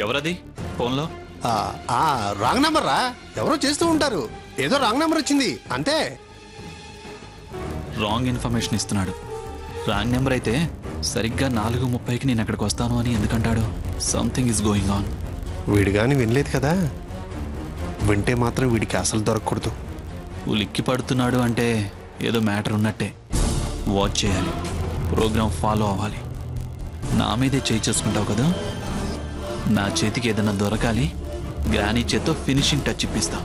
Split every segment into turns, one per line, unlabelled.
ఎవరది ఫోన్లో?
Wrong number రా. ఎవరో చేస్తూ ఉంటారు. ఏదో రాంగ్ నెంబర్ వచ్చింది అంతే.
రాంగ్ ఇన్ఫర్మేషన్ ఇస్తున్నాడు. రాంగ్ నెంబర్ అయితే సరిగ్గా 4:30కి నేను అక్కడికి వస్తాను అని ఎందుకంటాడు? Something is going on.
వీడు కానీ వినలేదు కదా. వింటే మాత్రం వీడికి అసలు దొరకకూడదు.
ఉలిక్కి పడుతున్నాడు అంటే ఏదో మ్యాటర్ ఉన్నట్టే. వాచ్ చేయాలి, ప్రోగ్రామ్ ఫాలో అవ్వాలి. నా మీదే చేయి చేసుకుంటావు కదా. నా చేతికి ఏదైనా దొరకాలి. గ్రానీ చేత్తో ఫినిషింగ్ టచ్ ఇప్పిస్తా.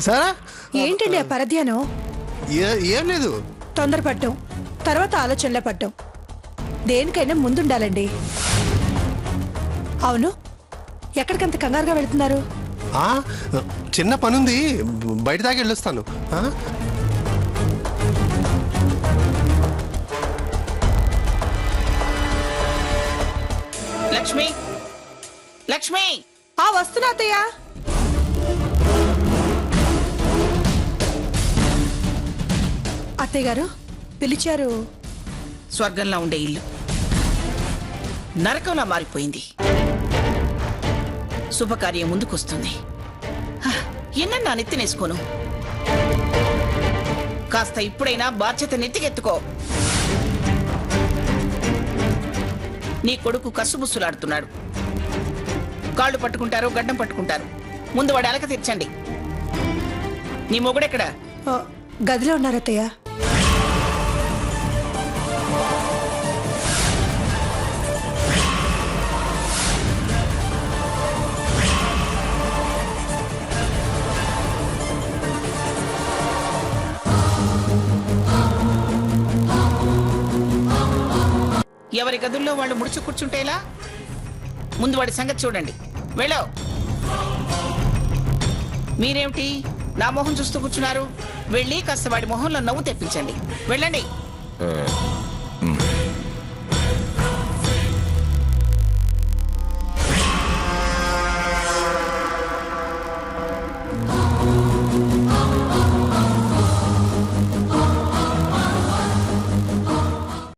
సరే
ఏంటండి ఆ పరధ్యానం?
ఏం లేదు.
తొందరపడ్డం, తర్వాత ఆలోచనలే పడ్డం. దేనికైనా ముందుండాలండి. అవును, ఎక్కడికంత కంగారుగా వెళ్తున్నారు?
చిన్న పనుంది, బయట దాకా వెళ్ళొస్తాను.
లక్ష్మి, లక్ష్మి!
వస్తున్నా అత్తయ్య. అత్తయ్య గారు పిలిచారు.
స్వర్గంలో ఉండే ఇల్లు నరకంలా మారిపోయింది. శుభకార్యం ముందుకొస్తుంది. ఎన్న నెత్తినేసుకోను. కాస్త ఇప్పుడైనా బాధ్యత నెత్తికెత్తుకో. నీ కొడుకు కసుబుస్సులాడుతున్నాడు. కాళ్ళు పట్టుకుంటారు, గడ్డం పట్టుకుంటారు. ముందు వాడి అలక తీర్చండి. నీ మొగుడెక్కడా?
గదిలో ఉన్నారు అత్తయ్య.
ఎవరి గదుల్లో వాళ్ళు ముడుచు కూర్చుంటేలా? ముందు వాడి సంగతి చూడండి. వెళ్ళో. మీరేమిటి నా మొహం చూస్తూ కూర్చున్నారు? వెళ్ళి కాస్త వాడి మొహంలో నవ్వు తెప్పించండి. వెళ్ళండి.